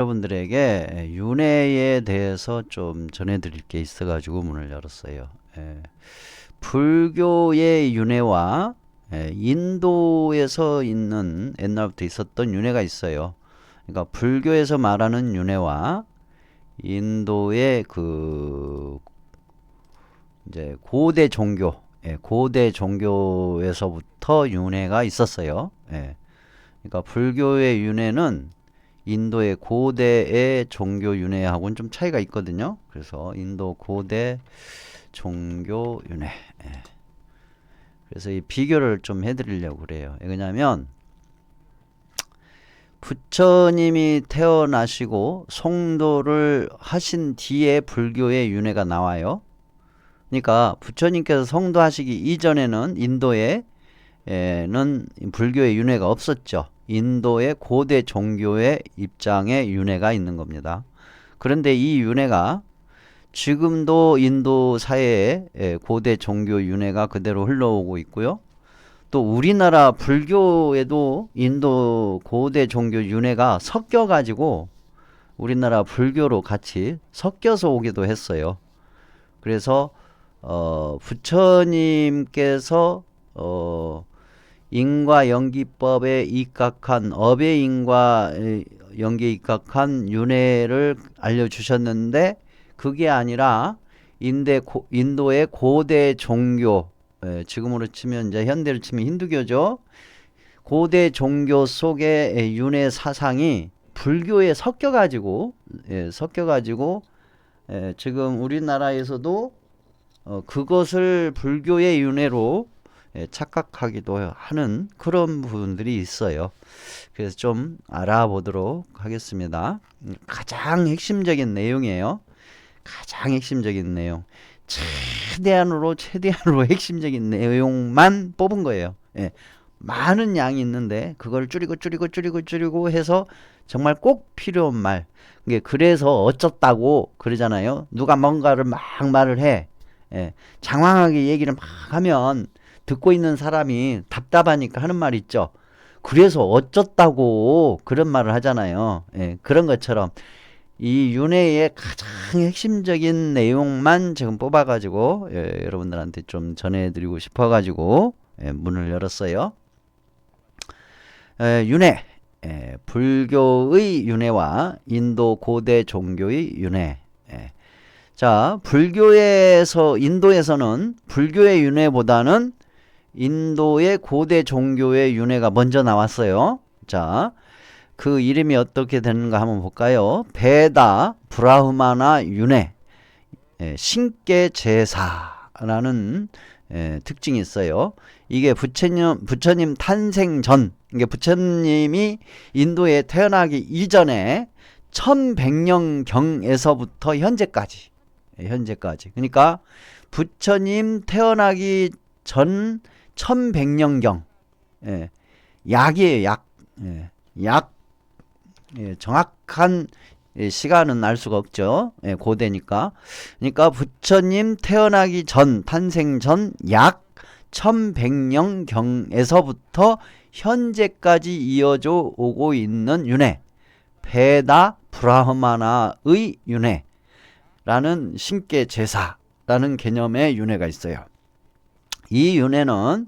여러분들에게 윤회에 대해서 좀 전해드릴 게 있어가지고 문을 열었어요. 불교의 윤회와 인도에서 있는 옛날부터 있었던 윤회가 있어요. 그러니까 불교에서 말하는 윤회와 인도의 이제 고대 종교, 고대 종교에서부터 윤회가 있었어요. 그러니까 불교의 윤회는 인도의 고대의 종교 윤회하고는 좀 차이가 있거든요. 그래서 인도 고대 종교 윤회. 그래서 이 비교를 좀 해드리려고 그래요. 왜냐하면 부처님이 태어나시고 성도를 하신 뒤에 불교의 윤회가 나와요. 그러니까 부처님께서 성도하시기 이전에는 인도에는 불교의 윤회가 없었죠. 인도의 고대 종교의 입장에 윤회가 있는 겁니다. 그런데 이 윤회가 지금도 인도 사회에 고대 종교 윤회가 그대로 흘러오고 있고요. 또 우리나라 불교에도 인도 고대 종교 윤회가 섞여 가지고 우리나라 불교로 같이 섞여서 오기도 했어요. 그래서 부처님께서 인과연기법에 입각한 업의 인과 연계에 입각한 윤회를 알려주셨는데 그게 아니라 인도의 고대 종교, 지금으로 치면 이제 현대로 치면 힌두교죠. 고대 종교 속의 윤회 사상이 불교에 섞여가지고 지금 우리나라에서도 그것을 불교의 윤회로 착각하기도 하는 그런 부분들이 있어요. 그래서 좀 알아보도록 하겠습니다. 가장 핵심적인 내용이에요. 가장 핵심적인 내용. 최대한으로 핵심적인 내용만 뽑은 거예요. 많은 양이 있는데 그걸 줄이고 해서 정말 꼭 필요한 말. 그래서 어쩌다고 그러잖아요. 누가 뭔가를 막 말을 해. 장황하게 얘기를 막 하면 듣고 있는 사람이 답답하니까 하는 말 있죠. 그래서 어쩌다고 그런 말을 하잖아요. 그런 것처럼 이 윤회의 가장 핵심적인 내용만 지금 뽑아가지고 여러분들한테 좀 전해드리고 싶어가지고 문을 열었어요. 윤회, 불교의 윤회와 인도 고대 종교의 윤회. 자, 인도에서는 불교의 윤회보다는 인도의 고대 종교의 윤회가 먼저 나왔어요. 자, 그 이름이 어떻게 되는가 한번 볼까요? 베다 브라흐마나 윤회, 신께 제사라는 특징이 있어요. 이게 부처님 탄생 전, 이게 부처님이 인도에 태어나기 이전에 1100년경에서부터 현재까지. 그러니까 부처님 태어나기 전 1100년경. 약이에요, 약. 정확한 시간은 알 수가 없죠. 고대니까. 그러니까 부처님 태어나기 전, 탄생 전 약 1100년경에서부터 현재까지 이어져 오고 있는 윤회, 베다 브라흐마나의 윤회라는 신께 제사라는 개념의 윤회가 있어요. 이 윤회는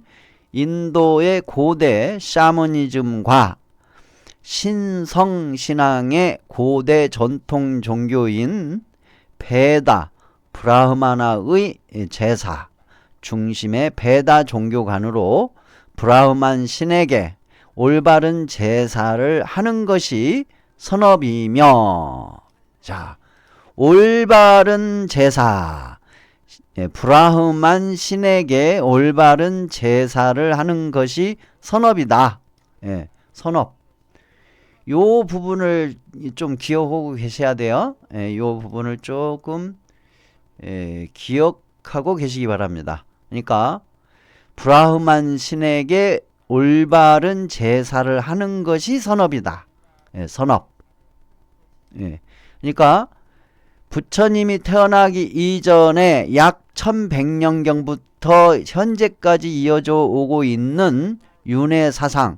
인도의 고대 샤머니즘과 신성신앙의 고대 전통 종교인 베다 브라흐마나의 제사 중심의 베다 종교관으로 브라흐만 신에게 올바른 제사를 하는 것이 선업이며, 자, 올바른 제사, 브라흐만 신에게 올바른 제사를 하는 것이 선업이다. 선업. 요 부분을 좀 기억하고 계셔야 돼요. 요 부분을 조금 기억하고 계시기 바랍니다. 그러니까 브라흐만 신에게 올바른 제사를 하는 것이 선업이다. 선업. 그러니까 부처님이 태어나기 이전에 약 1100년경부터 현재까지 이어져 오고 있는 윤회 사상,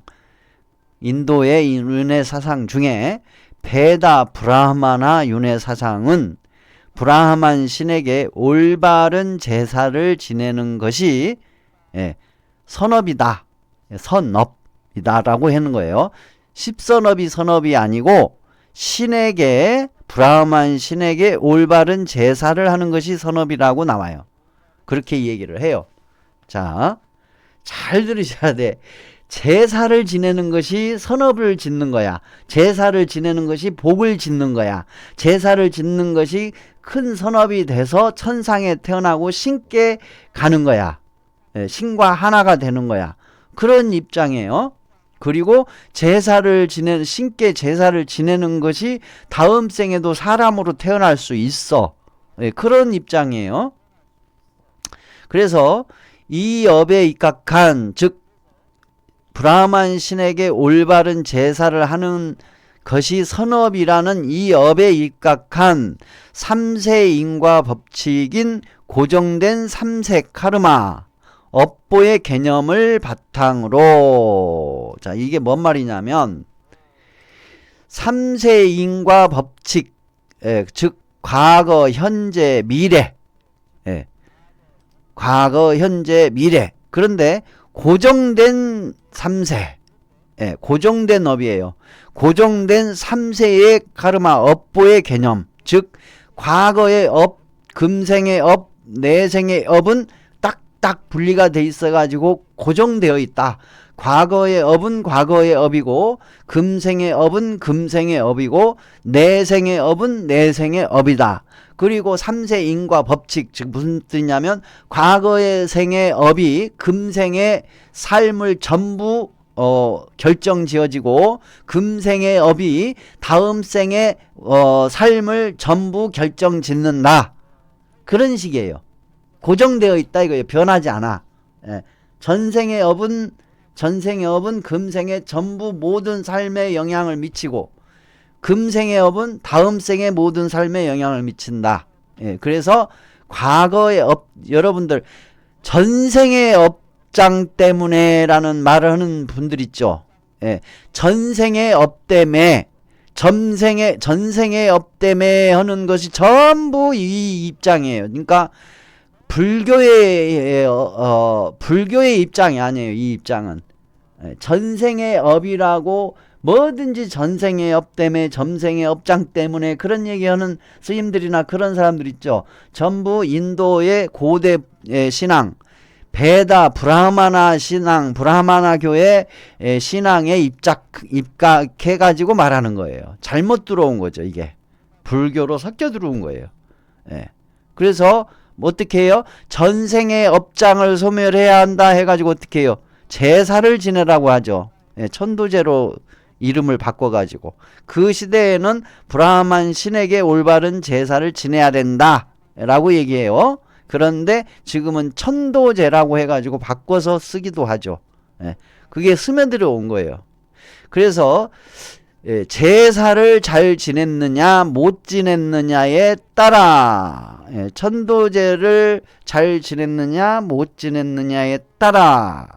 인도의 윤회 사상 중에 베다 브라하마나 윤회 사상은 브라하만 신에게 올바른 제사를 지내는 것이 선업이다. 선업이다라고 하는 거예요. 십선업이 선업이 아니고 신에게 브라하만 신에게 올바른 제사를 하는 것이 선업이라고 나와요. 그렇게 얘기를 해요. 자, 잘 들으셔야 돼. 제사를 지내는 것이 선업을 짓는 거야. 제사를 지내는 것이 복을 짓는 거야. 제사를 짓는 것이 큰 선업이 돼서 천상에 태어나고 신께 가는 거야. 신과 하나가 되는 거야. 그런 입장이에요. 그리고 신께 제사를 지내는 것이 다음 생에도 사람으로 태어날 수 있어. 그런 입장이에요. 그래서 이 업에 입각한, 즉 브라하만 신에게 올바른 제사를 하는 것이 선업이라는 이 업에 입각한 3세 인과 법칙인 고정된 3세 카르마, 업보의 개념을 바탕으로, 자, 이게 뭔 말이냐면 3세 인과 법칙, 즉 과거, 현재, 미래, 과거, 현재, 미래. 그런데 고정된 3세, 고정된 업이에요. 고정된 3세의 카르마, 업보의 개념, 즉 과거의 업, 금생의 업, 내생의 업은 딱딱 분리가 돼 있어 가지고 고정되어 있다. 과거의 업은 과거의 업이고, 금생의 업은 금생의 업이고, 내생의 업은 내생의 업이다. 그리고 3세 인과 법칙, 즉 무슨 뜻이냐면 과거의 생의 업이 금생의 삶을 전부 결정 지어지고, 금생의 업이 다음 생의 삶을 전부 결정 짓는다. 그런 식이에요. 고정되어 있다 이거예요. 변하지 않아. 전생의 업은 금생의 전부 모든 삶에 영향을 미치고, 금생의 업은 다음 생의 모든 삶에 영향을 미친다. 그래서 과거의 업, 여러분들 전생의 업장 때문에 라는 말을 하는 분들 있죠. 전생의 업 때문에, 전생의 업 때문에 하는 것이 전부 이 입장이에요. 그러니까 불교의 입장이 아니에요. 이 입장은 전생의 업이라고, 뭐든지 전생의 업 때문에, 점생의 업장 때문에 그런 얘기하는 스님들이나 그런 사람들 있죠. 전부 인도의 고대 신앙, 베다 브라하마나 신앙, 브라하마나 교의 신앙에 입각해 가지고 말하는 거예요. 잘못 들어온 거죠. 이게 불교로 섞여 들어온 거예요. 그래서 어떻게 해요? 전생의 업장을 소멸해야 한다 해가지고 어떻게 해요? 제사를 지내라고 하죠. 천도제로 이름을 바꿔가지고. 그 시대에는 브라하만 신에게 올바른 제사를 지내야 된다 라고 얘기해요. 그런데 지금은 천도제라고 해가지고 바꿔서 쓰기도 하죠. 그게 스며들어 온 거예요. 그래서 제사를 잘 지냈느냐 못 지냈느냐에 따라, 천도제를 잘 지냈느냐 못 지냈느냐에 따라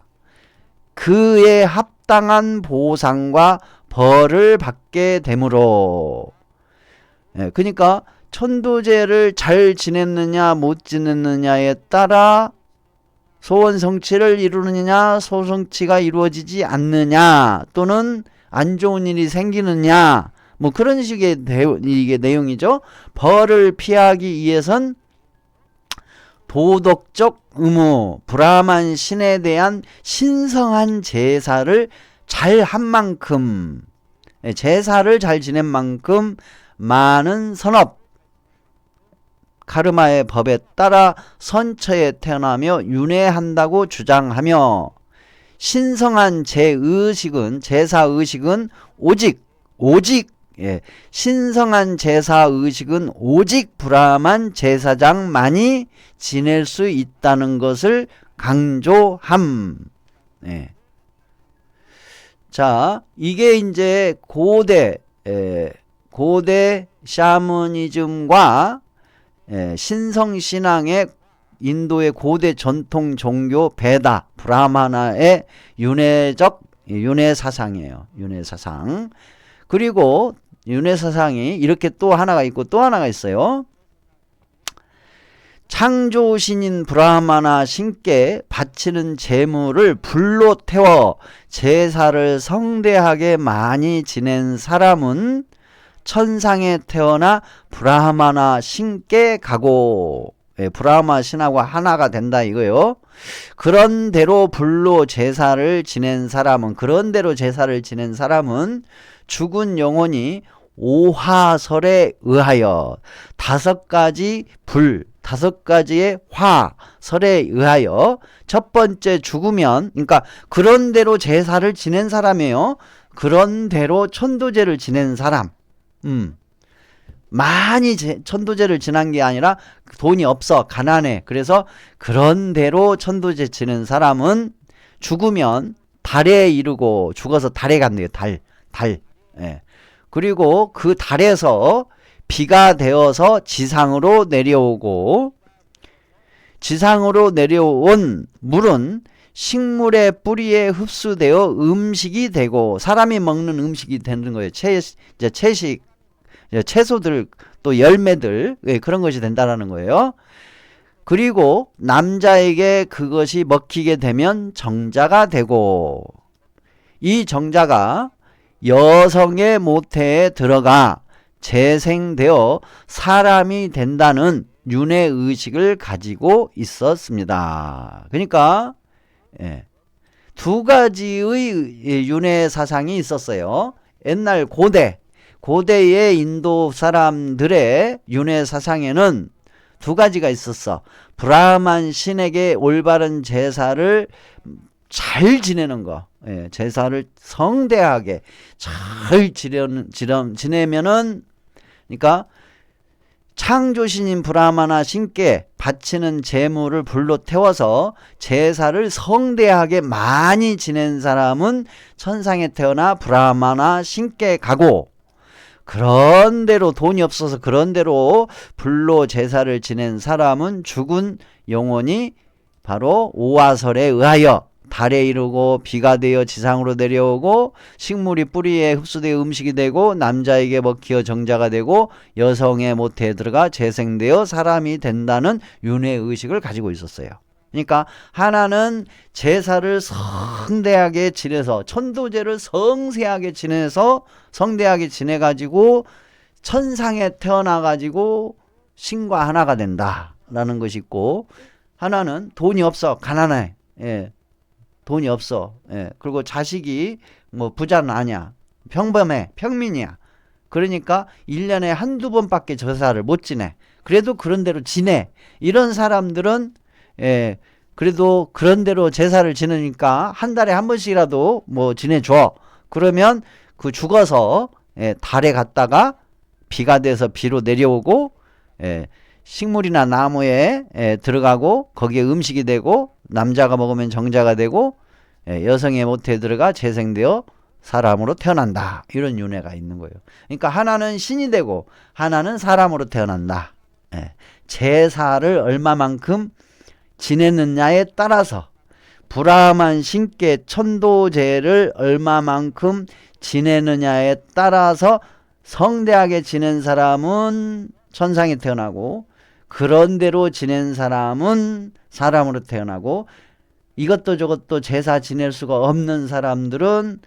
그에 합당한 보상과 벌을 받게 되므로, 그러니까 천도제를 잘 지냈느냐 못 지냈느냐에 따라 소원 성취를 이루느냐 소성취가 이루어지지 않느냐, 또는 안 좋은 일이 생기느냐, 뭐 그런 식의 이게 내용이죠. 벌을 피하기 위해선 도덕적 의무, 브라하만 신에 대한 신성한 제사를 잘 한 만큼, 제사를 잘 지낸 만큼 많은 선업, 카르마의 법에 따라 선처에 태어나며 윤회한다고 주장하며, 신성한 제사의식은 오직 신성한 제사의식은 오직 브라하만 제사장만이 지낼 수 있다는 것을 강조함. 자, 이게 이제 고대 샤머니즘과 신성신앙의 인도의 고대 전통 종교 베다 브라하마나의 윤회 사상이에요. 윤회 사상. 그리고 윤회 사상이 이렇게 또 하나가 있고 또 하나가 있어요. 창조신인 브라마나 신께 바치는 제물을 불로 태워 제사를 성대하게 많이 지낸 사람은 천상에 태어나 브라마나 신께 가고, 브라마 신하고 하나가 된다 이거요. 그런대로 불로 제사를 지낸 사람은, 그런대로 제사를 지낸 사람은 죽은 영혼이 오화설에 의하여 5가지 불, 5가지의 화설에 의하여 첫 번째 죽으면, 그러니까 그런대로 제사를 지낸 사람이에요. 그런대로 천도제를 지낸 사람. 많이 천도제를 지난 게 아니라 돈이 없어, 가난해. 그래서 그런대로 천도제 지낸 사람은 죽으면 달에 이르고, 죽어서 달에 간대요. 달. 예. 그리고 그 달에서 비가 되어서 지상으로 내려오고, 지상으로 내려온 물은 식물의 뿌리에 흡수되어 음식이 되고, 사람이 먹는 음식이 되는 거예요. 이제 채식, 채소들, 또 열매들, 그런 것이 된다라는 거예요. 그리고 남자에게 그것이 먹히게 되면 정자가 되고, 이 정자가 여성의 모태에 들어가 재생되어 사람이 된다는 윤회의식을 가지고 있었습니다. 그러니까 2가지의 윤회 사상이 있었어요. 옛날 고대의 인도 사람들의 윤회 사상에는 2가지가 있었어. 브라만 신에게 올바른 제사를 잘 지내는 거, 제사를 성대하게 잘 지내면은, 그러니까 창조신인 브라마나 신께 바치는 제물을 불로 태워서 제사를 성대하게 많이 지낸 사람은 천상에 태어나 브라마나 신께 가고, 그런대로 돈이 없어서 그런대로 불로 제사를 지낸 사람은 죽은 영혼이 바로 오화설에 의하여 달에 이르고 비가 되어 지상으로 내려오고 식물이 뿌리에 흡수되어 음식이 되고 남자에게 먹히어 정자가 되고 여성의 모태에 들어가 재생되어 사람이 된다는 윤회의식을 가지고 있었어요. 그러니까 하나는 제사를 성대하게 지내서, 천도제를 성대하게 지내가지고 천상에 태어나가지고 신과 하나가 된다라는 것이 있고, 하나는 돈이 없어, 가난해, 돈이 없어, 그리고 자식이 뭐 부자는 아니야, 평범해, 평민이야. 그러니까 1년에 한두 번밖에 제사를 못 지내. 그래도 그런 대로 지내. 이런 사람들은 그래도 그런 대로 제사를 지내니까 한 달에 한 번씩이라도 뭐 지내줘. 그러면 그 죽어서 달에 갔다가 비가 돼서 비로 내려오고, 식물이나 나무에 들어가고 거기에 음식이 되고 남자가 먹으면 정자가 되고 여성의 모태에 들어가 재생되어 사람으로 태어난다. 이런 윤회가 있는 거예요. 그러니까 하나는 신이 되고 하나는 사람으로 태어난다. 제사를 얼마만큼 지내느냐에 따라서, 브라만 신께 천도제를 얼마만큼 지내느냐에 따라서 성대하게 지낸 사람은 천상에 태어나고, 그런대로 지낸 사람은 사람으로 태어나고, 이것도 저것도 제사 지낼 수가 없는 사람들은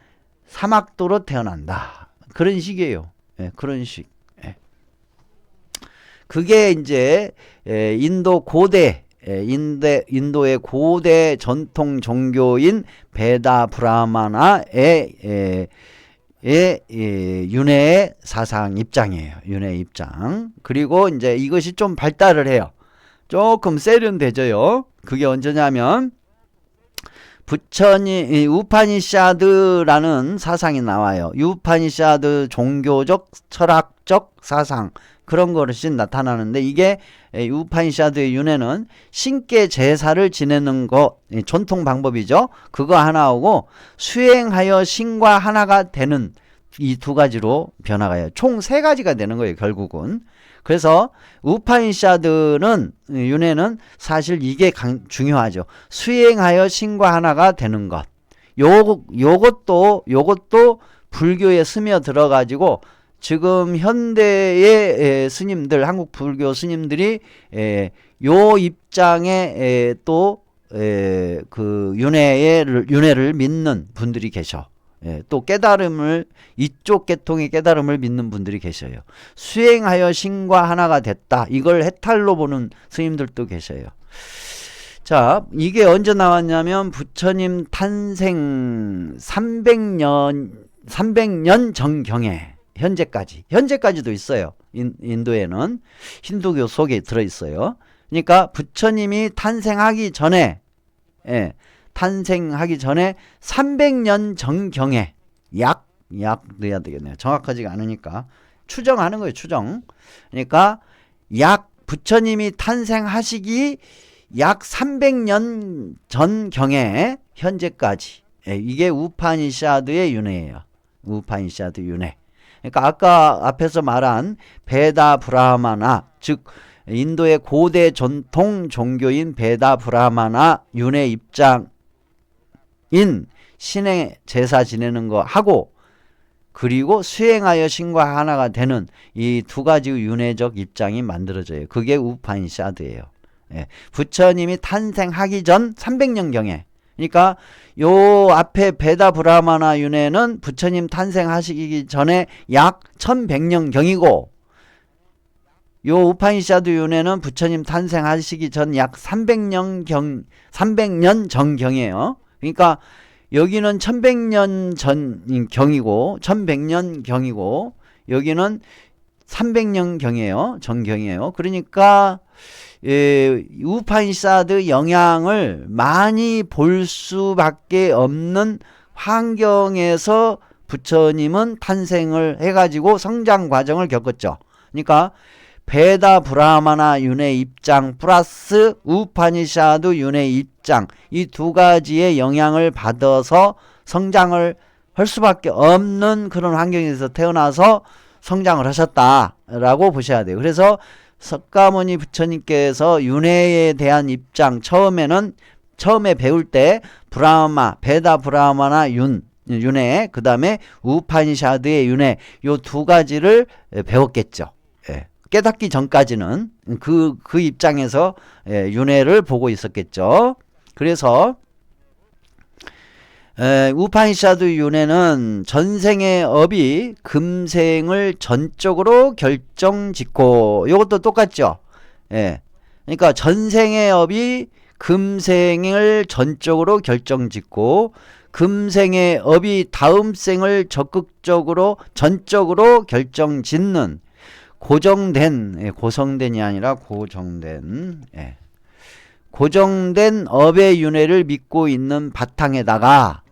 사막도로 태어난다. 그런 식이에요. 그런 식. 그게 이제 인도 고대, 인도의 고대 전통 종교인 베다 브라마나의 윤회의 사상 입장이에요. 윤회 입장. 그리고 이제 이것이 좀 발달을 해요. 조금 세련되져요. 그게 언제냐면 부처님 우파니샤드라는 사상이 나와요. 우파니샤드 종교적 철학적 사상, 그런 것이 나타나는데, 이게 우파니샤드의 윤회는 신께 제사를 지내는 것, 전통 방법이죠. 그거 하나하고 수행하여 신과 하나가 되는 이 2가지로 변화가요. 총 3가지가 되는 거예요, 결국은. 그래서 우파니샤드는, 윤회는 사실 이게 중요하죠. 수행하여 신과 하나가 되는 것. 요것도 불교에 스며들어 가지고 지금 현대의 스님들, 한국 불교 스님들이 요 입장에 또 그 윤회를 믿는 분들이 계셔. 또 깨달음을, 이쪽 계통의 깨달음을 믿는 분들이 계셔요. 수행하여 신과 하나가 됐다, 이걸 해탈로 보는 스님들도 계셔요. 자, 이게 언제 나왔냐면 부처님 탄생 300년 전경에 현재까지도 있어요. 인도에는 힌두교 속에 들어있어요. 그러니까 부처님이 탄생하기 전에 300년 전경에 약 넣어야 되겠네요. 정확하지가 않으니까 추정하는 거예요. 추정. 그러니까 부처님이 탄생하시기 약 300년 전경에 현재까지, 이게 우파니샤드의 윤회예요. 우파니샤드 윤회. 그러니까 아까 앞에서 말한 베다 브라마나, 즉 인도의 고대 전통 종교인 베다 브라마나 윤회 입장인 신의 제사 지내는 거 하고, 그리고 수행하여 신과 하나가 되는 이 두 가지 윤회적 입장이 만들어져요. 그게 우파니샤드예요. 부처님이 탄생하기 전 300년경에, 그러니까 요 앞에 베다 브라마나 윤회는 부처님 탄생하시기 전에 약 1100년경이고, 요 우파니샤드 윤회는 부처님 탄생하시기 전 약 300년 전경이에요. 그러니까 여기는 1100년 전경이고 1100년 경이고, 여기는 300년 경이에요. 전경이에요. 그러니까 우파니샤드 영향을 많이 볼 수밖에 없는 환경에서 부처님은 탄생을 해가지고 성장 과정을 겪었죠. 그러니까 베다 브라마나 윤회 입장 플러스 우파니샤드 윤회 입장, 이 두 가지의 영향을 받아서 성장을 할 수밖에 없는 그런 환경에서 태어나서 성장을 하셨다라고 보셔야 돼요. 그래서 석가모니 부처님께서 윤회에 대한 입장, 처음에 배울 때 베다 브라마나 윤회, 그 다음에 우파니샤드의 윤회, 요 두 가지를 배웠겠죠. 깨닫기 전까지는 그 입장에서 윤회를 보고 있었겠죠. 그래서 우파니샤드 윤회는 전생의 업이 금생을 전적으로 결정짓고, 이것도 똑같죠. 그러니까 전생의 업이 금생을 전적으로 결정짓고, 금생의 업이 다음 생을 전적으로 결정짓는 고정된이 아니라 고정된 업의 윤회를 믿고 있는 바탕에다가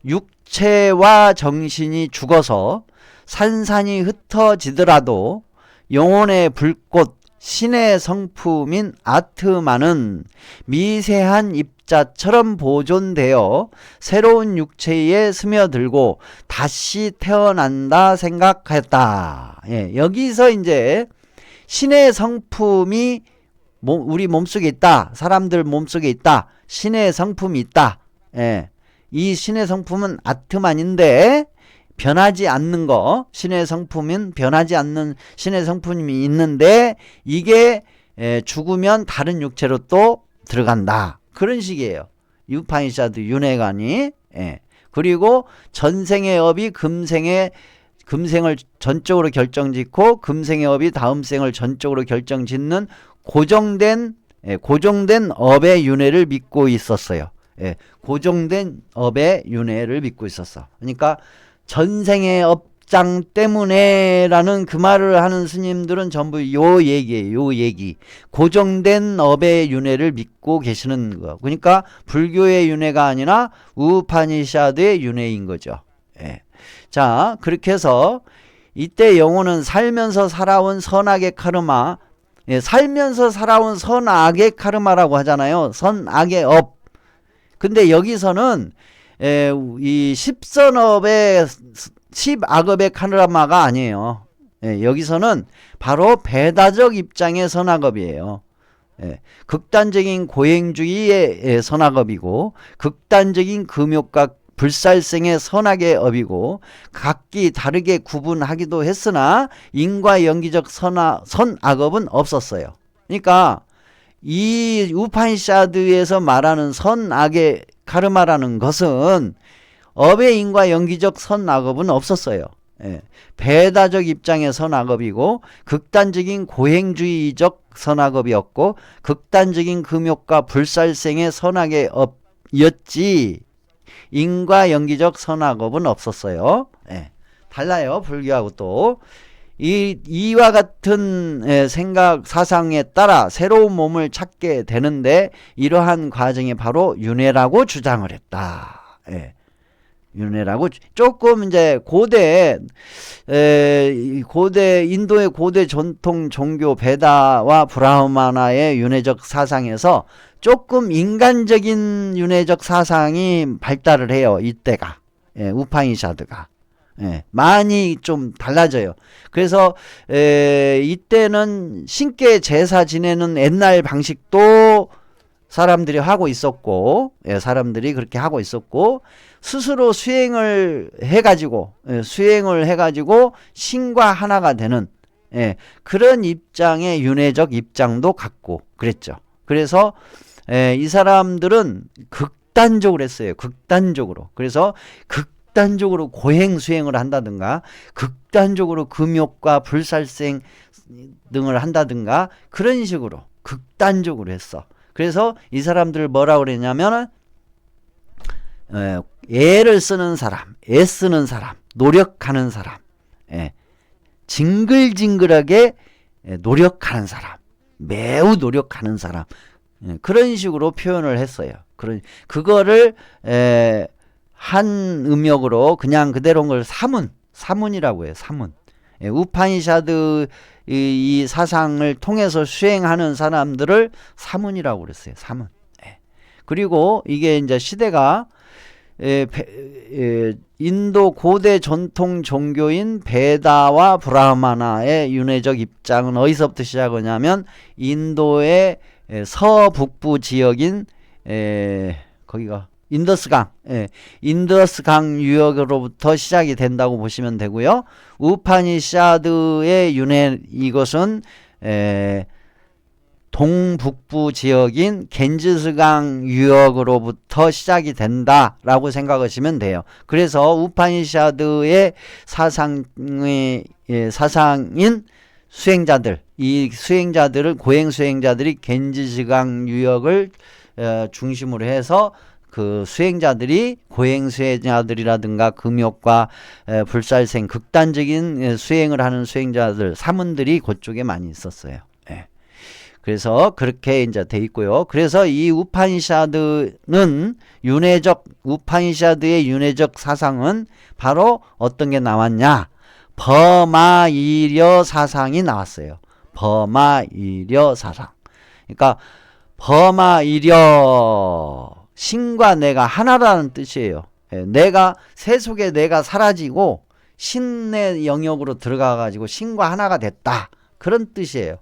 육체와 정신이 죽어서 산산이 흩어지더라도 영혼의 불꽃, 신의 성품인 아트만은 미세한 입자처럼 보존되어 새로운 육체에 스며들고 다시 태어난다 생각했다. 여기서 이제 신의 성품이 우리 몸속에 있다. 사람들 몸속에 있다. 신의 성품이 있다. 이 신의 성품은 아트만인데 변하지 않는 거, 신의 성품은 변하지 않는 신의 성품이 있는데, 이게 죽으면 다른 육체로 또 들어간다. 그런 식이에요. 우파니샤드 윤회관이. 그리고 전생의 업이 금생을 전적으로 결정짓고, 금생의 업이 다음 생을 전적으로 결정짓는 고정된 업의 윤회를 믿고 있었어요. 고정된 업의 윤회를 믿고 있었어. 그러니까 전생의 업장 때문에 라는 그 말을 하는 스님들은 전부 요 얘기예요. 요 얘기. 고정된 업의 윤회를 믿고 계시는 거. 그러니까 불교의 윤회가 아니라 우파니샤드의 윤회인 거죠. 자, 그렇게 해서 이때 영혼은 살면서 살아온 선악의 카르마, 살면서 살아온 선악의 카르마라고 하잖아요. 선악의 업. 근데 여기서는 이 십선업의 10악업의 카르마가 아니에요. 여기서는 바로 배다적 입장의 선악업이에요. 극단적인 고행주의의 선악업이고, 극단적인 금욕과 불살생의 선악의 업이고 각기 다르게 구분하기도 했으나 인과 연기적 선악업은 없었어요. 그러니까 이 우파니샤드에서 말하는 선악의 카르마라는 것은 업의 인과 연기적 선악업은 없었어요. 예. 배다적 입장의 선악업이고 극단적인 고행주의적 선악업이었고 극단적인 금욕과 불살생의 선악의 업이었지 인과 연기적 선악업은 없었어요. 예. 달라요. 불교하고 또. 이와 같은 생각 사상에 따라 새로운 몸을 찾게 되는데 이러한 과정이 바로 윤회라고 주장을 했다. 예. 윤회라고 조금 이제 고대 인도의 고대 전통 종교 베다와 브라흐마나의 윤회적 사상에서 조금 인간적인 윤회적 사상이 발달을 해요. 이때가 우파니샤드가 많이 좀 달라져요. 그래서 이때는 신께 제사 지내는 옛날 방식도 사람들이 하고 있었고, 사람들이 그렇게 하고 있었고, 스스로 수행을 해가지고 신과 하나가 되는 그런 입장의 윤회적 입장도 갖고 그랬죠. 그래서 이 사람들은 극단적으로 했어요. 극단적으로. 그래서 극단적으로 고행 수행을 한다든가 극단적으로 금욕과 불살생 등을 한다든가 그런 식으로 극단적으로 했어. 그래서 이 사람들을 뭐라고 그랬냐면은 애를 쓰는 사람, 애쓰는 사람, 노력하는 사람, 징글징글하게 노력하는 사람, 매우 노력하는 사람, 그런 식으로 표현을 했어요. 그거를 한 음역으로 그냥 그대로 온 걸 사문이라고 해요. 사문. 우파니샤드 이 사상을 통해서 수행하는 사람들을 사문이라고 그랬어요. 사문. 그리고 이게 이제 시대가 인도 고대 전통 종교인 베다와 브라흐마나의 윤회적 입장은 어디서부터 시작하냐면 인도의 서북부 지역인 거기가 인더스강, 인더스강 유역으로부터 시작이 된다고 보시면 되고요. 우파니샤드의 윤회 이것은 동북부 지역인 겐지스강 유역으로부터 시작이 된다라고 생각하시면 돼요. 그래서 우파니샤드의 사상인 수행자들, 이 수행자들을 고행 수행자들이 겐지스강 유역을 중심으로 해서 그 수행자들이 고행 수행자들이라든가 금욕과 불살생 극단적인 수행을 하는 수행자들 사문들이 그쪽에 많이 있었어요. 그래서 그렇게 이제 돼 있고요. 그래서 이 우파니샤드는 우파니샤드의 윤회적 사상은 바로 어떤 게 나왔냐? 버마이려 사상이 나왔어요. 버마이려 사상. 그러니까 버마이려 신과 내가 하나라는 뜻이에요. 세속에 내가 사라지고 신의 영역으로 들어가 가지고 신과 하나가 됐다. 그런 뜻이에요.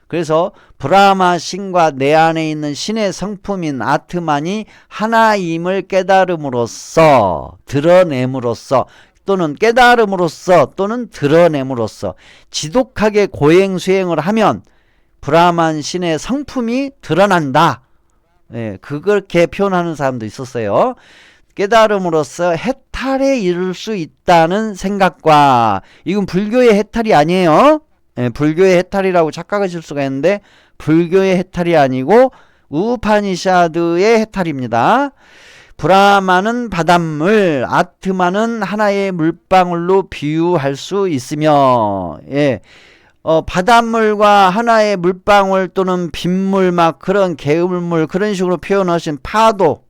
그래서 브라마 신과 내 안에 있는 신의 성품인 아트만이 하나임을 깨달음으로써 드러냄으로써 또는 깨달음으로써 또는 드러냄으로써 지독하게 고행 수행을 하면 브라만 신의 성품이 드러난다. 그렇게 표현하는 사람도 있었어요. 깨달음으로써 해탈에 이를 수 있다는 생각과 이건 불교의 해탈이 아니에요. 불교의 해탈이라고 착각하실 수가 있는데 불교의 해탈이 아니고 우파니샤드의 해탈입니다. 브라마는 바닷물, 아트마는 하나의 물방울로 비유할 수 있으며 바닷물과 하나의 물방울 또는 빗물 막 그런 개울물 그런 식으로 표현하신 파도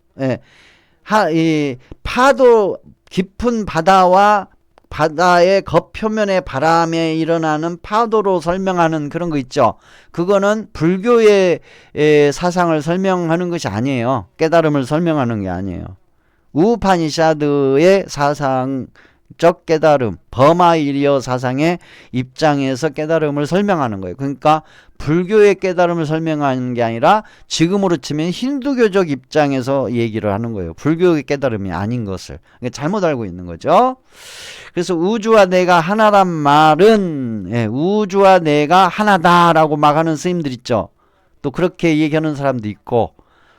파도 깊은 바다와 바다의 겉표면의 바람에 일어나는 파도로 설명하는 그런 거 있죠. 그거는 불교의 사상을 설명하는 것이 아니에요. 깨달음을 설명하는 게 아니에요. 우파니샤드의 사상이 세속적 깨달음, 버마이리어 사상의 입장에서 깨달음을 설명하는 거예요. 그러니까 불교의 깨달음을 설명하는 게 아니라 지금으로 치면 힌두교적 입장에서 얘기를 하는 거예요. 불교의 깨달음이 아닌 것을. 그러니까 잘못 알고 있는 거죠. 그래서 우주와 내가 하나란 말은 우주와 내가 하나다라고 막 하는 스님들 있죠. 또 그렇게 얘기하는 사람도 있고,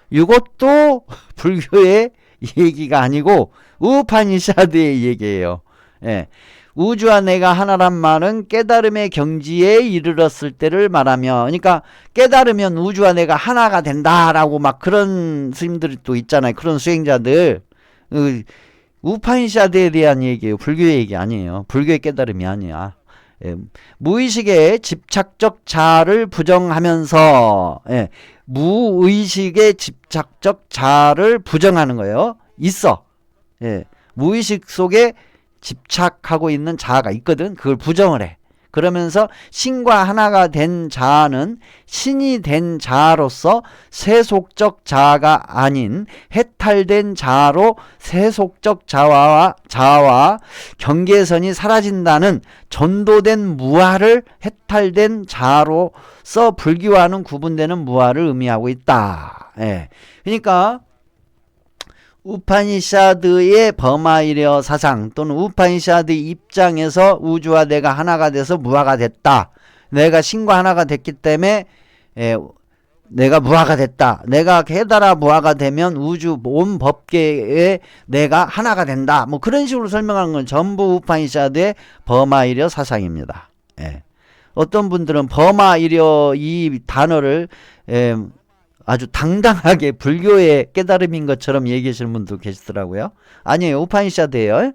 이것도 불교의 얘기가 아니고 우파니샤드의 얘기예요. 우주와 내가 하나란 말은 깨달음의 경지에 이르렀을 때를 말하며, 그러니까 깨달으면 우주와 내가 하나가 된다라고 막 그런 스님들이 또 있잖아요. 그런 수행자들. 우파니샤드에 대한 얘기예요. 불교의 얘기 아니에요. 불교의 깨달음이 아니야. 무의식의 집착적 자를 부정하면서, 무의식의 집착적 자를 부정하는 거예요. 있어. 무의식 속에 집착하고 있는 자아가 있거든. 그걸 부정을 해. 그러면서 신과 하나가 된 자아는 신이 된 자아로서 세속적 자아가 아닌 해탈된 자아로 세속적 자아와 경계선이 사라진다는 전도된 무아를 해탈된 자아로서 불교와는 구분되는 무아를 의미하고 있다. 그러니까 우파니샤드의 버마이려 사상 또는 우파니샤드 입장에서 우주와 내가 하나가 돼서 무아가 됐다. 내가 신과 하나가 됐기 때문에 내가 무아가 됐다. 내가 깨달아 무아가 되면 우주 온 법계에 내가 하나가 된다. 뭐 그런 식으로 설명하는 건 전부 우파니샤드의 버마이려 사상입니다. 어떤 분들은 버마이려 이 단어를 아주 당당하게 불교의 깨달음인 것처럼 얘기하시는 분도 계시더라고요. 아니에요. 우파니샤드예요.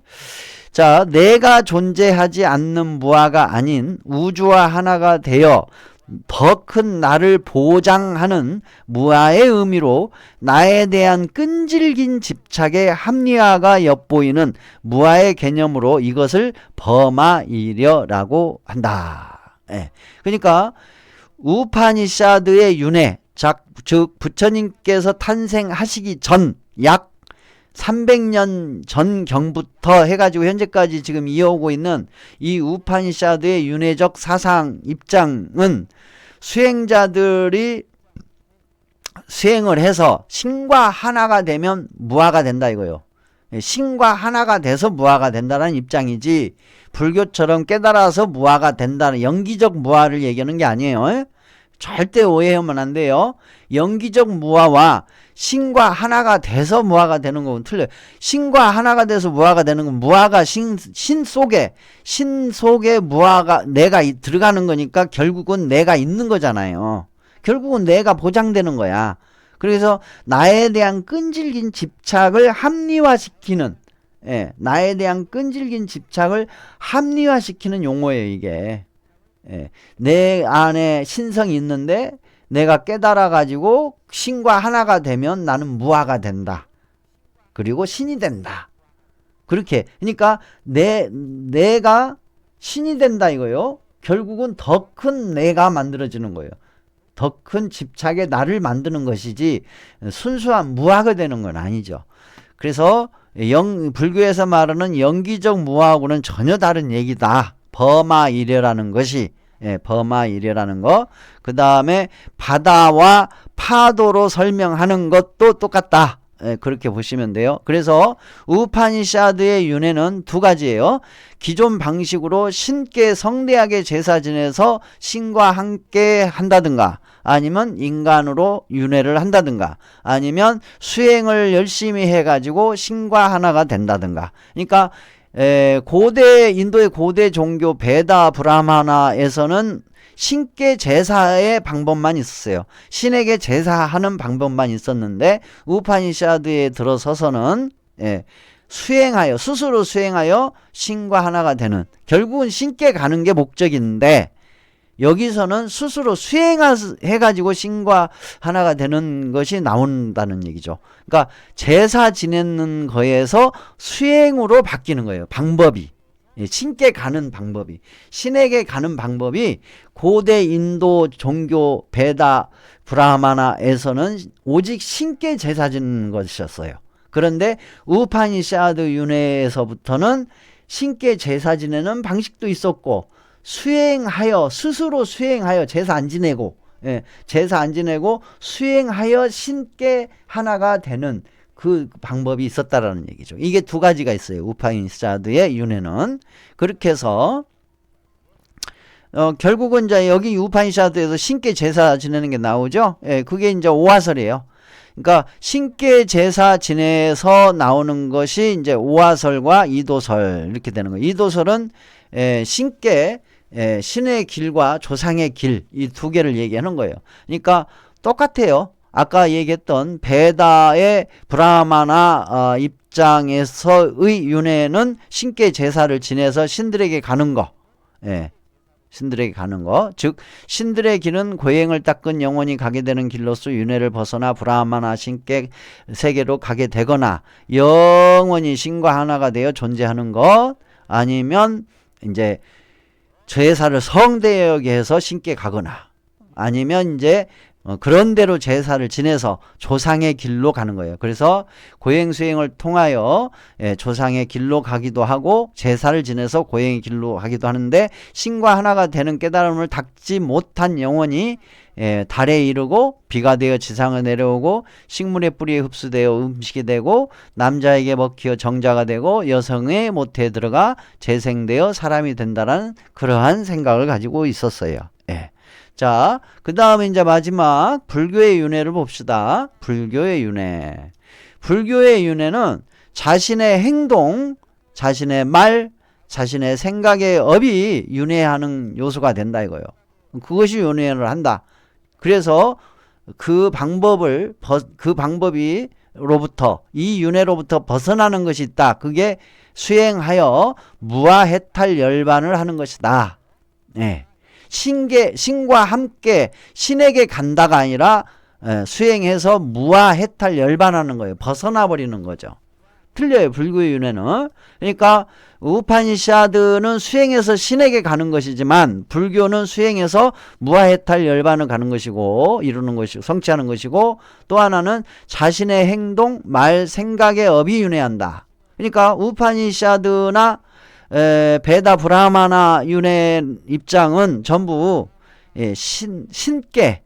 자, 내가 존재하지 않는 무아가 아닌 우주와 하나가 되어 더 큰 나를 보장하는 무아의 의미로 나에 대한 끈질긴 집착의 합리화가 엿보이는 무아의 개념으로 이것을 버마이려라고 한다. 그러니까 우파니샤드의 윤회, 즉 부처님께서 탄생하시기 전 약 300년 전경부터 해가지고 현재까지 지금 이어오고 있는 이 우파니샤드의 윤회적 사상 입장은 수행자들이 수행을 해서 신과 하나가 되면 무아가 된다 이거예요. 신과 하나가 돼서 무아가 된다는 입장이지 불교처럼 깨달아서 무아가 된다는 영기적 무아를 얘기하는 게 아니에요. 절대 오해하면 안 돼요. 영기적 무아와 신과 하나가 돼서 무아가 되는 건 틀려요. 신과 하나가 돼서 무아가 되는 건 무아가 신 속에 무아가 내가 들어가는 거니까 결국은 내가 있는 거잖아요. 결국은 내가 보장되는 거야. 그래서 나에 대한 끈질긴 집착을 합리화시키는 나에 대한 끈질긴 집착을 합리화시키는 용어예요 이게. 내 안에 신성이 있는데 내가 깨달아 가지고 신과 하나가 되면 나는 무아가 된다. 그리고 신이 된다. 그렇게 그러니까 내가 신이 된다 이거요. 결국은 더 큰 내가 만들어지는 거예요. 더 큰 집착에 나를 만드는 것이지 순수한 무아가 되는 건 아니죠. 그래서 불교에서 말하는 영기적 무아하고는 전혀 다른 얘기다. 버마이려라는 것이 버마이려라는 거. 그 다음에 바다와 파도로 설명하는 것도 똑같다. 그렇게 보시면 돼요. 그래서 우파니샤드의 윤회는 두 가지예요. 기존 방식으로 신께 성대하게 제사 지내서 신과 함께 한다든가 아니면 인간으로 윤회를 한다든가 아니면 수행을 열심히 해가지고 신과 하나가 된다든가. 그러니까 인도의 고대 종교 베다 브라마나에서는 신께 제사의 방법만 있었어요. 신에게 제사하는 방법만 있었는데 우파니샤드에 들어서서는 스스로 수행하여 신과 하나가 되는, 결국은 신께 가는 게 목적인데 여기서는 스스로 수행해가지고 신과 하나가 되는 것이 나온다는 얘기죠. 그러니까 제사 지내는 거에서 수행으로 바뀌는 거예요. 방법이. 신께 가는 방법이. 신에게 가는 방법이 고대 인도 종교 베다 브라마나에서는 오직 신께 제사 지내는 것이었어요. 그런데 우파니샤드 윤회에서부터는 신께 제사 지내는 방식도 있었고, 스스로 수행하여 제사 안 지내고, 제사 안 지내고 수행하여 신께 하나가 되는 그 방법이 있었다라는 얘기죠. 이게 두 가지가 있어요. 우파니샤드의 윤회는. 그렇게 해서 결국은 이제 여기 우파니샤드에서 신께 제사 지내는 게 나오죠. 그게 이제 오화설이에요. 그러니까 신께 제사 지내서 나오는 것이 이제 오화설과 이도설 이렇게 되는 거예요. 이도설은 신께 신의 길과 조상의 길 이 두 개를 얘기하는 거예요. 그러니까 똑같아요. 아까 얘기했던 베다의 브라마나 입장에서의 윤회는 신께 제사를 지내서 신들에게 가는 거, 신들에게 가는 거, 즉 신들의 길은 고행을 닦은 영혼이 가게 되는 길로서 윤회를 벗어나 브라마나 신께 세계로 가게 되거나 영원히 신과 하나가 되어 존재하는 것, 아니면 이제 제사를 성대하게 해서 신께 가거나, 아니면 이제 그런 대로 제사를 지내서 조상의 길로 가는 거예요. 그래서 고행 수행을 통하여 조상의 길로 가기도 하고 제사를 지내서 고행의 길로 가기도 하는데, 신과 하나가 되는 깨달음을 닦지 못한 영혼이 달에 이르고 비가 되어 지상을 내려오고 식물의 뿌리에 흡수되어 음식이 되고 남자에게 먹히어 정자가 되고 여성의 모태에 들어가 재생되어 사람이 된다는 그러한 생각을 가지고 있었어요. 자, 그 다음에 이제 마지막 불교의 윤회를 봅시다. 불교의 윤회. 불교의 윤회는 자신의 행동, 자신의 말, 자신의 생각의 업이 윤회하는 요소가 된다 이거예요. 그것이 윤회를 한다. 그래서 그 방법이로부터, 이 윤회로부터 벗어나는 것이 있다. 그게 수행하여 무아해탈 열반을 하는 것이다. 신과 함께 신에게 간다가 아니라 수행해서 무아해탈 열반하는 거예요. 벗어나 버리는 거죠. 틀려요. 불교의 윤회는. 그러니까 우파니샤드는 수행해서 신에게 가는 것이지만 불교는 수행해서 무아해탈 열반을 가는 것이고 이루는 것이고 성취하는 것이고, 또 하나는 자신의 행동, 말, 생각의 업이 윤회한다. 그러니까 우파니샤드나 베다 브라마나 윤회 입장은 전부 신께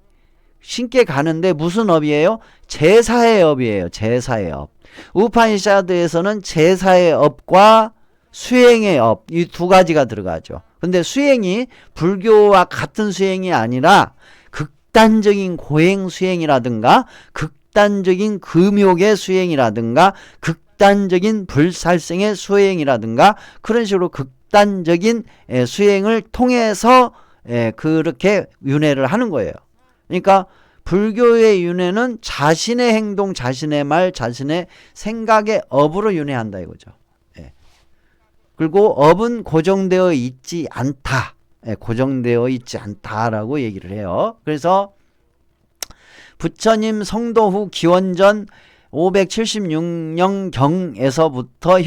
가는데 무슨 업이에요? 제사의 업이에요. 제사의 업. 우파니샤드에서는 제사의 업과 수행의 업, 이 두 가지가 들어가죠. 근데 수행이 불교와 같은 수행이 아니라 극단적인 고행 수행이라든가 극단적인 금욕의 수행이라든가 극단적인 불살생의 수행이라든가 그런 식으로 극단적인 수행을 통해서 그렇게 윤회를 하는 거예요. 그러니까 불교의 윤회는 자신의 행동, 자신의 말, 자신의 생각의 업으로 윤회한다 이거죠. 그리고 업은 고정되어 있지 않다. 고정되어 있지 않다라고 얘기를 해요. 그래서 부처님 성도 후 기원전 576년경에서부터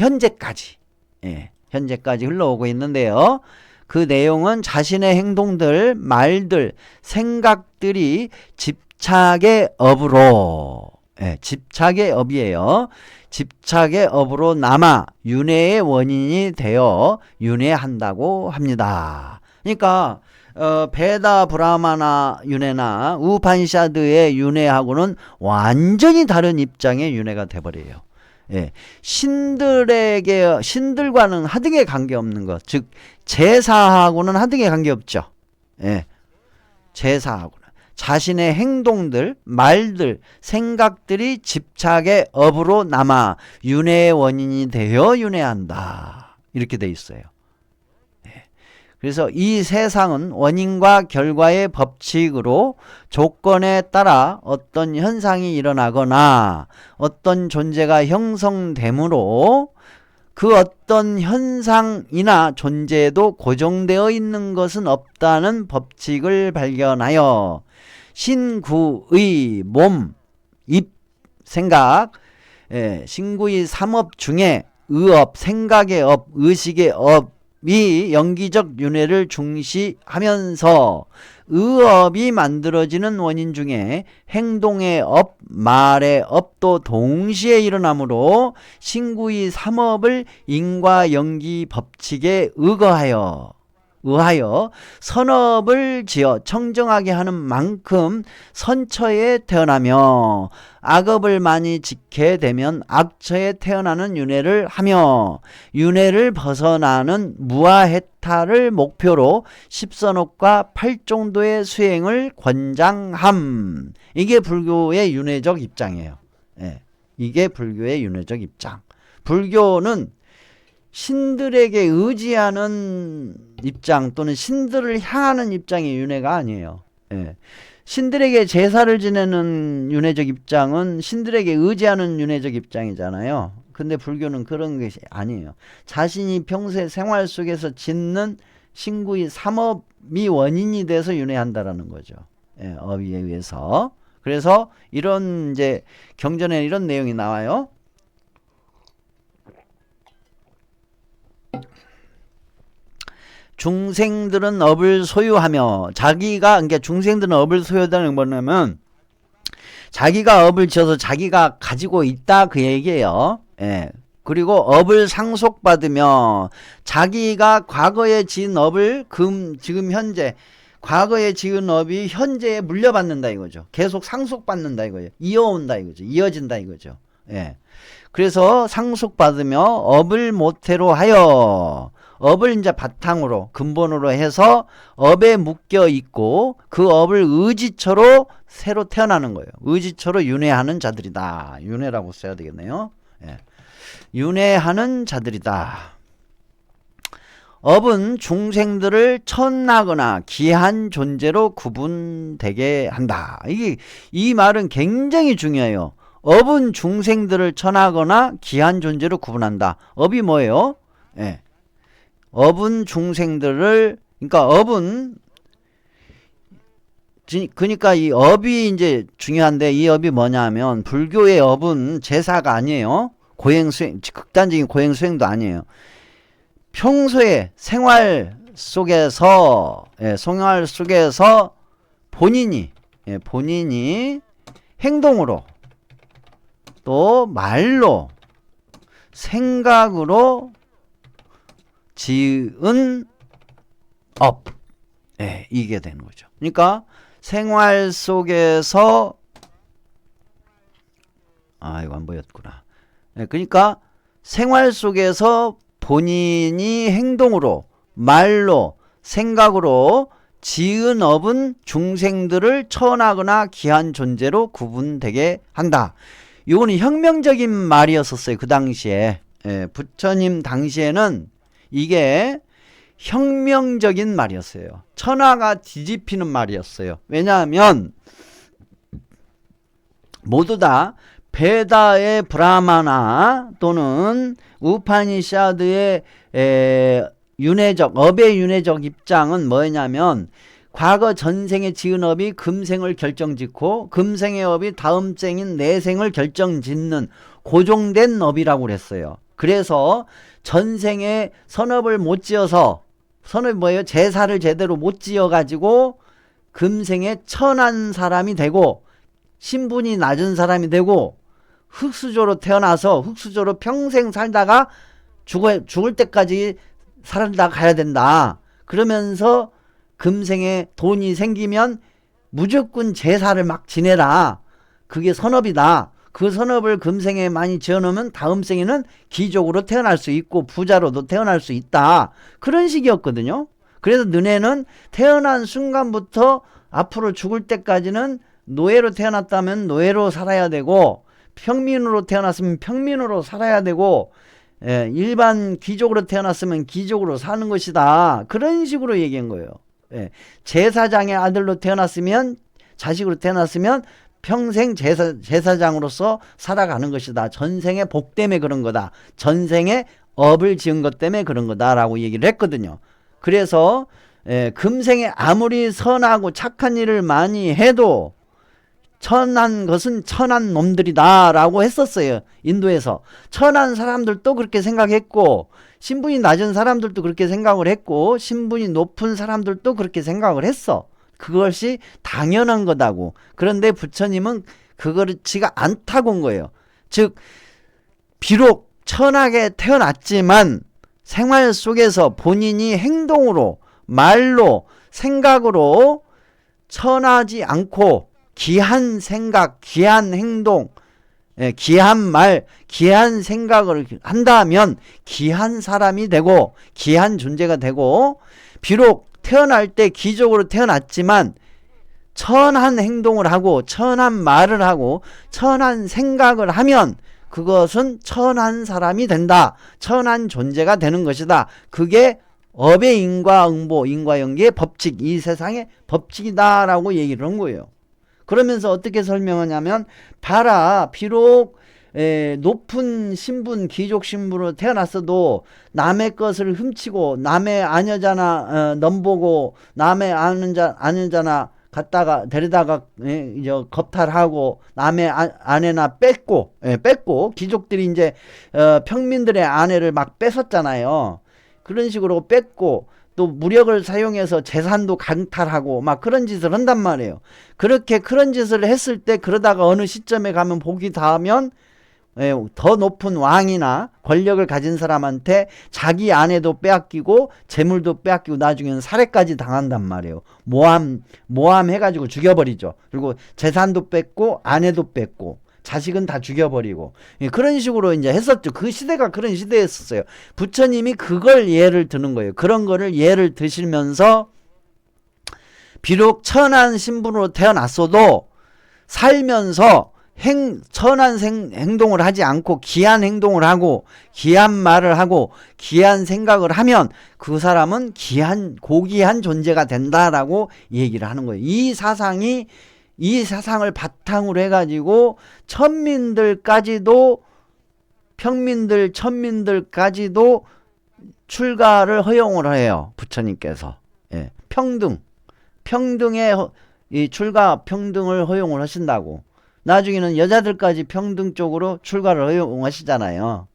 현재까지 흘러오고 있는데요. 그 내용은 자신의 행동들, 말들, 생각들이 집착의 업으로, 집착의 업이에요. 집착의 업으로 남아 윤회의 원인이 되어 윤회한다고 합니다. 그러니까 베다 브라마나 윤회나 우파니샤드의 윤회하고는 완전히 다른 입장의 윤회가 돼버려요. 신들과는 하등의 관계없는 것, 즉 제사하고는 하등의 관계없죠. 제사하고는 자신의 행동들, 말들, 생각들이 집착의 업으로 남아 윤회의 원인이 되어 윤회한다. 이렇게 돼 있어요. 그래서 이 세상은 원인과 결과의 법칙으로 조건에 따라 어떤 현상이 일어나거나 어떤 존재가 형성되므로 그 어떤 현상이나 존재도 고정되어 있는 것은 없다는 법칙을 발견하여 신구의 몸, 입, 생각, 신구의 삼업 중에 의업, 생각의 업, 의식의 업이 연기적 윤회를 중시하면서 의업이 만들어지는 원인 중에 행동의 업, 말의 업도 동시에 일어나므로 신구의 삼업을 인과연기 법칙에 의하여 선업을 지어 청정하게 하는 만큼 선처에 태어나며 악업을 많이 짓게 되면 악처에 태어나는 윤회를 하며 윤회를 벗어나는 무아해탈을 목표로 십선업과 팔종도의 수행을 권장함. 이게 불교의 윤회적 입장이에요. 예, 이게 불교의 윤회적 입장. 불교는 신들에게 의지하는 입장 또는 신들을 향하는 입장의 윤회가 아니에요. 예. 신들에게 제사를 지내는 윤회적 입장은 신들에게 의지하는 윤회적 입장이잖아요. 근데 불교는 그런 것이 아니에요. 자신이 평소에 생활 속에서 짓는 신구의 삼업이 원인이 돼서 윤회한다라는 거죠. 예, 업에 의해서. 그래서 이런 이제 경전에 이런 내용이 나와요. 중생들은 업을 소유하며 그러니까 중생들은 업을 소유하다는 건 뭐냐면 자기가 업을 지어서 자기가 가지고 있다 그 얘기예요. 예. 그리고 업을 상속받으며 자기가 과거에 지은 업을 지금 현재 과거에 지은 업이 현재에 물려받는다 이거죠. 계속 상속받는다 이거예요. 이어온다 이거죠. 이어진다 이거죠. 예. 그래서 상속받으며 업을 모태로 하여 업을 이제 바탕으로 근본으로 해서 업에 묶여 있고 그 업을 의지처로 새로 태어나는 거예요. 의지처로 윤회하는 자들이다. 윤회라고 써야 되겠네요. 예. 윤회하는 자들이다. 업은 중생들을 천하거나 기한 존재로 구분되게 한다. 이 말은 굉장히 중요해요. 업은 중생들을 천하거나 기한 존재로 구분한다. 업이 뭐예요? 예. 업은 중생들을, 그러니까 이 업이 이제 중요한데 이 업이 뭐냐면 불교의 업은 제사가 아니에요. 고행수행, 극단적인 고행수행도 아니에요. 평소에 생활 속에서 본인이 행동으로 또 말로 생각으로 지은 업. 예, 이게 되는 거죠. 그러니까 생활 속에서 이거 안 보였구나. 예, 그러니까 생활 속에서 본인이 행동으로 말로 생각으로 지은 업은 중생들을 천하거나 기한 존재로 구분되게 한다. 이거는 혁명적인 말이었었어요. 그 당시에. 예, 부처님 당시에는 이게 혁명적인 말이었어요. 천하가 뒤집히는 말이었어요. 왜냐하면 모두 다 베다의 브라마나 또는 우파니샤드의 업의 윤회적 입장은 뭐냐면 과거 전생에 지은 업이 금생을 결정짓고 금생의 업이 다음 생인 내생을 결정짓는 고정된 업이라고 그랬어요. 그래서 전생에 선업을 못 지어서 선업이 뭐예요? 제사를 제대로 못 지어가지고 금생에 천한 사람이 되고 신분이 낮은 사람이 되고 흙수저로 태어나서 흙수저로 평생 살다가 죽을 때까지 살다 가야 된다. 그러면서 금생에 돈이 생기면 무조건 제사를 막 지내라. 그게 선업이다. 그 선업을 금생에 많이 지어놓으면 다음 생에는 귀족으로 태어날 수 있고 부자로도 태어날 수 있다. 그런 식이었거든요. 그래서 너네는 태어난 순간부터 앞으로 죽을 때까지는 노예로 태어났다면 노예로 살아야 되고 평민으로 태어났으면 평민으로 살아야 되고 일반 귀족으로 태어났으면 귀족으로 사는 것이다. 그런 식으로 얘기한 거예요. 제사장의 아들로 태어났으면 자식으로 태어났으면 평생 제사장으로서 살아가는 것이다. 전생의 복 때문에 그런 거다. 전생에 업을 지은 것 때문에 그런 거다라고 얘기를 했거든요. 그래서 금생에 아무리 선하고 착한 일을 많이 해도 천한 것은 천한 놈들이다 라고 했었어요. 인도에서 천한 사람들도 그렇게 생각했고 신분이 낮은 사람들도 그렇게 생각을 했고 신분이 높은 사람들도 그렇게 생각을 했어. 그것이 당연한 거다고. 그런데 부처님은 그렇지가 않다고 한 거예요. 즉 비록 천하게 태어났지만 생활 속에서 본인이 행동으로, 말로, 생각으로 천하지 않고 귀한 생각, 귀한 행동, 귀한 말, 귀한 생각을 한다면 귀한 사람이 되고 귀한 존재가 되고, 비록 태어날 때 기적으로 태어났지만 천한 행동을 하고 천한 말을 하고 천한 생각을 하면 그것은 천한 사람이 된다. 천한 존재가 되는 것이다. 그게 업의 인과응보, 인과연계의 법칙, 이 세상의 법칙이다라고 얘기를 한 거예요. 그러면서 어떻게 설명하냐면, 봐라, 비록 높은 신분, 귀족 신분으로 태어났어도 남의 것을 훔치고 남의 아녀자나 넘보고 남의 아녀자나 갖다가 데려다가 겁탈하고 남의 아내나 뺏고 귀족들이 이제 평민들의 아내를 막 뺏었잖아요. 그런 식으로 뺏고 또 무력을 사용해서 재산도 강탈하고 막 그런 짓을 한단 말이에요. 그렇게 그런 짓을 했을 때, 그러다가 어느 시점에 가면 복이 닿으면 더 높은 왕이나 권력을 가진 사람한테 자기 아내도 빼앗기고 재물도 빼앗기고 나중에는 살해까지 당한단 말이에요. 모함 해가지고 죽여버리죠. 그리고 재산도 뺏고 아내도 뺏고 자식은 다 죽여버리고, 그런 식으로 이제 했었죠. 그 시대가 그런 시대였었어요. 부처님이 그걸 예를 드는 거예요. 그런 거를 예를 드시면서 비록 천한 신분으로 태어났어도 살면서 천한 행동을 하지 않고 귀한 행동을 하고 귀한 말을 하고 귀한 생각을 하면 그 사람은 고귀한 존재가 된다라고 얘기를 하는 거예요. 이 사상을 바탕으로 해가지고 평민들, 천민들까지도 출가를 허용을 해요. 부처님께서. 평등의 이 출가 평등을 허용을 하신다고. 나중에는 여자들까지 평등 쪽으로 출가를 허용하시잖아요.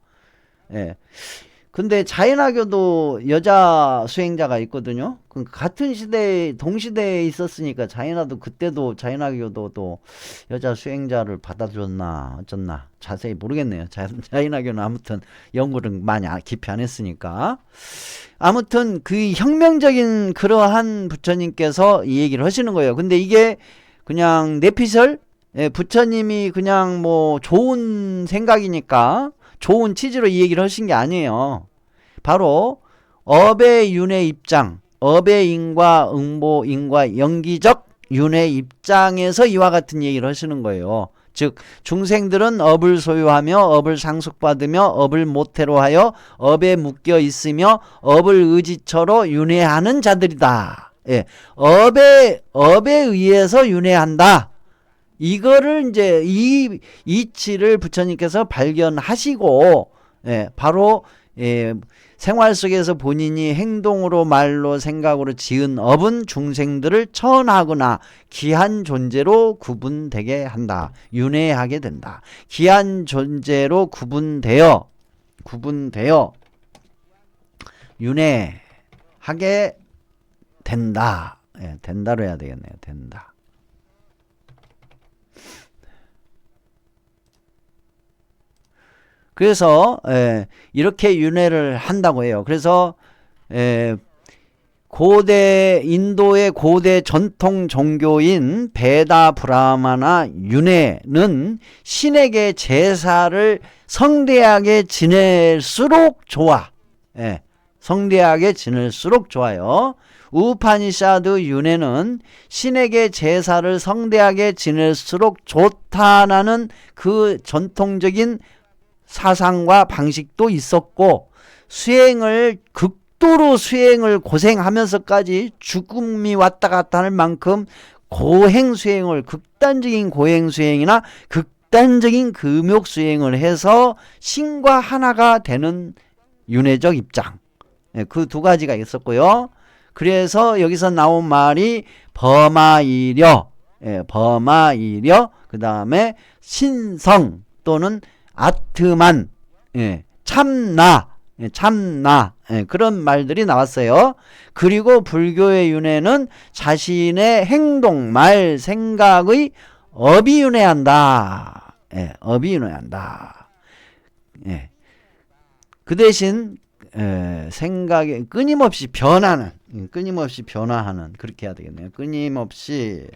근데 자연화교도 여자 수행자가 있거든요. 같은 시대에 동시대에 있었으니까 그때도 자연화교도 또 여자 수행자를 받아줬나 어쩌나 자세히 모르겠네요. 자연화교는 아무튼 연구를 많이 깊이 안 했으니까. 아무튼 그 혁명적인 그러한 부처님께서 이 얘기를 하시는 거예요. 근데 이게 그냥 내피셜, 부처님이 그냥 뭐 좋은 생각이니까 좋은 취지로 이 얘기를 하신 게 아니에요. 바로 업의 윤회 입장, 업의 인과 응보, 인과 연기적 윤회 입장에서 이와 같은 얘기를 하시는 거예요. 즉 중생들은 업을 소유하며 업을 상속받으며 업을 모태로 하여 업에 묶여 있으며 업을 의지처로 윤회하는 자들이다. 업에 의해서 윤회한다. 이거를 이제 이 이치를 부처님께서 발견하시고, 바로 생활 속에서 본인이 행동으로 말로 생각으로 지은 업은 중생들을 천하거나 귀한 존재로 구분되게 한다. 윤회하게 된다. 귀한 존재로 구분되어 윤회하게 된다. 된다로 해야 되겠네요. 된다. 그래서 이렇게 윤회를 한다고 해요. 그래서 인도의 고대 전통 종교인 베다 브라마나 윤회는 신에게 제사를 성대하게 지낼수록 좋아. 성대하게 지낼수록 좋아요. 우파니샤드 윤회는 신에게 제사를 성대하게 지낼수록 좋다라는 그 전통적인 사상과 방식도 있었고, 극도로 수행을 고생하면서까지 죽음이 왔다 갔다 할 만큼 극단적인 고행 수행이나 극단적인 금욕 수행을 해서 신과 하나가 되는 윤회적 입장, 그 두 가지가 있었고요. 그래서 여기서 나온 말이 범아이려, 그 다음에 신성 또는 아트만, 참나, 그런 말들이 나왔어요. 그리고 불교의 윤회는 자신의 행동, 말, 생각의 업이 윤회한다. 업이 윤회한다. 그 대신 생각에 끊임없이 변화하는, 그렇게 해야 되겠네요. 끊임없이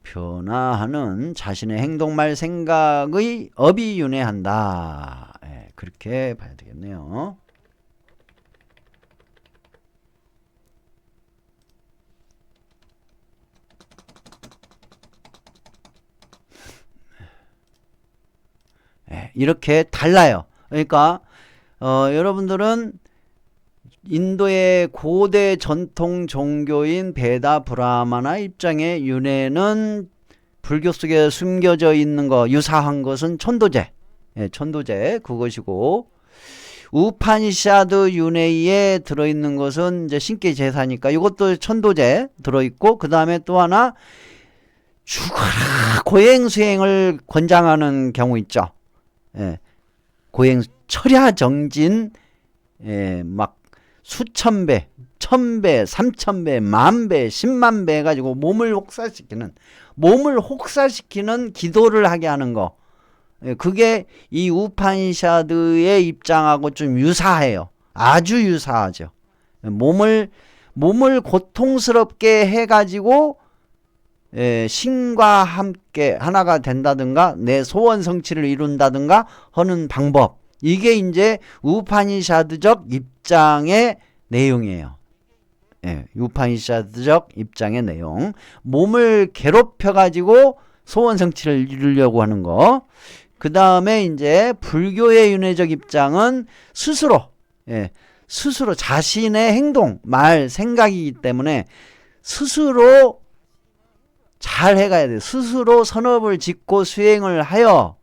변화하는 자신의 행동, 말, 생각의 업이 윤회한다. 그렇게 봐야 되겠네요. 이렇게 달라요. 그러니까 여러분들은 인도의 고대 전통 종교인 베다 브라마나 입장의 윤회는 불교 속에 숨겨져 있는 거, 유사한 것은 천도제, 천도제 그것이고, 우파니샤드 윤회에 들어있는 것은 이제 신께 제사니까 이것도 천도제 들어있고, 그 다음에 또 하나 죽어라 고행수행을 권장하는 경우 있죠. 고행 철야정진, 막 수천 배, 천 배, 삼천 배, 만 배, 십만 배 해가지고 몸을 혹사시키는 기도를 하게 하는 거. 그게 이 우파니샤드의 입장하고 좀 유사해요. 아주 유사하죠. 몸을 고통스럽게 해가지고 신과 함께 하나가 된다든가 내 소원 성취를 이룬다든가 하는 방법, 이게 이제 우파니샤드적 입장의 내용이에요. 우파니샤드적 입장의 내용, 몸을 괴롭혀 가지고 소원 성취를 이루려고 하는 거. 그 다음에 이제 불교의 윤회적 입장은 스스로 자신의 행동, 말, 생각이기 때문에 스스로 잘 해가야 돼요. 스스로 선업을 짓고 수행을 하여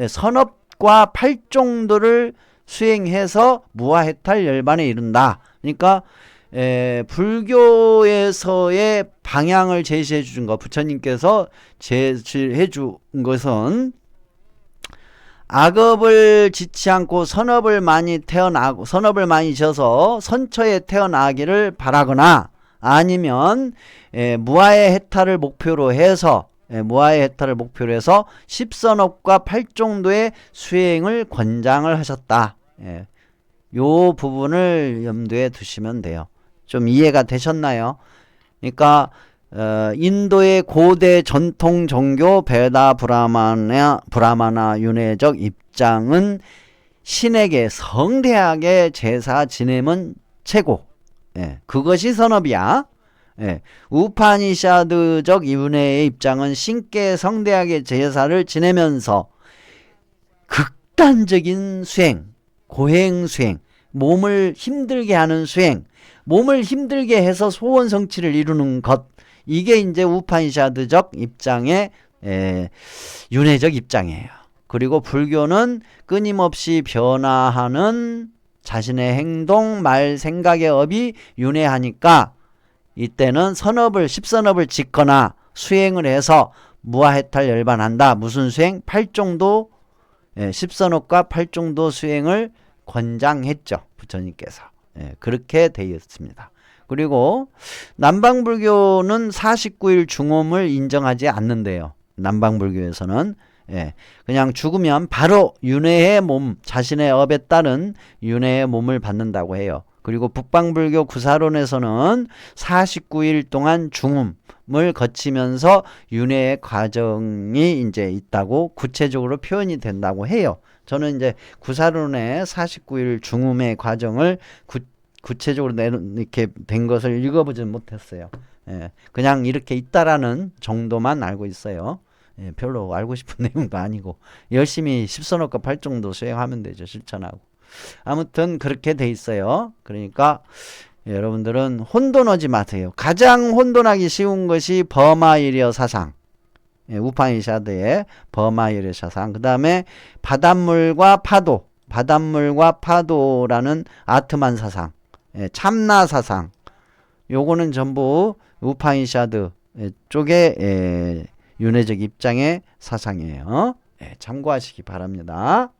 선업과 팔종도를 수행해서 무아해탈 열반에 이른다. 그러니까 불교에서의 방향을 제시해 준 것, 부처님께서 제시해 준 것은 악업을 짓지 않고 선업을 많이 져서 선처에 태어나기를 바라거나, 아니면 무아의 해탈을 목표로 해서 십선업과 팔종도의 수행을 권장을 하셨다. 요 부분을 염두에 두시면 돼요. 좀 이해가 되셨나요? 그러니까 인도의 고대 전통 종교 베다 브라마나 윤회적 입장은 신에게 성대하게 제사 지내면 최고. 그것이 선업이야. 우파니샤드적 윤회의 입장은 신께 성대하게 제사를 지내면서 극단적인 수행, 고행 수행, 몸을 힘들게 하는 수행, 몸을 힘들게 해서 소원 성취를 이루는 것, 이게 이제 우파니샤드적 입장의 윤회적 입장이에요. 그리고 불교는 끊임없이 변화하는 자신의 행동, 말, 생각의 업이 윤회하니까 이때는 십선업을 짓거나 수행을 해서 무아해탈 열반한다. 무슨 수행? 팔종도, 십선업과 팔종도 수행을 권장했죠. 부처님께서. 그렇게 되어 있습니다. 그리고 남방불교는 49일 중음을 인정하지 않는데요. 남방불교에서는 그냥 죽으면 바로 윤회의 몸, 자신의 업에 따른 윤회의 몸을 받는다고 해요. 그리고 북방불교 구사론에서는 49일 동안 중음을 거치면서 윤회의 과정이 이제 있다고 구체적으로 표현이 된다고 해요. 저는 이제 구사론의 49일 중음의 과정을 구체적으로 이렇게 된 것을 읽어보진 못했어요. 그냥 이렇게 있다라는 정도만 알고 있어요. 별로 알고 싶은 내용도 아니고, 열심히 십선업과 팔종도 수행하면 되죠. 실천하고. 아무튼 그렇게 돼 있어요. 그러니까 여러분들은 혼돈하지 마세요. 가장 혼돈하기 쉬운 것이 버마이려 사상, 우파니샤드의 버마이려 사상, 그 다음에 바닷물과 파도라는 아트만 사상, 참나 사상, 요거는 전부 우파니샤드 쪽의 윤회적 입장의 사상이에요. 참고하시기 바랍니다.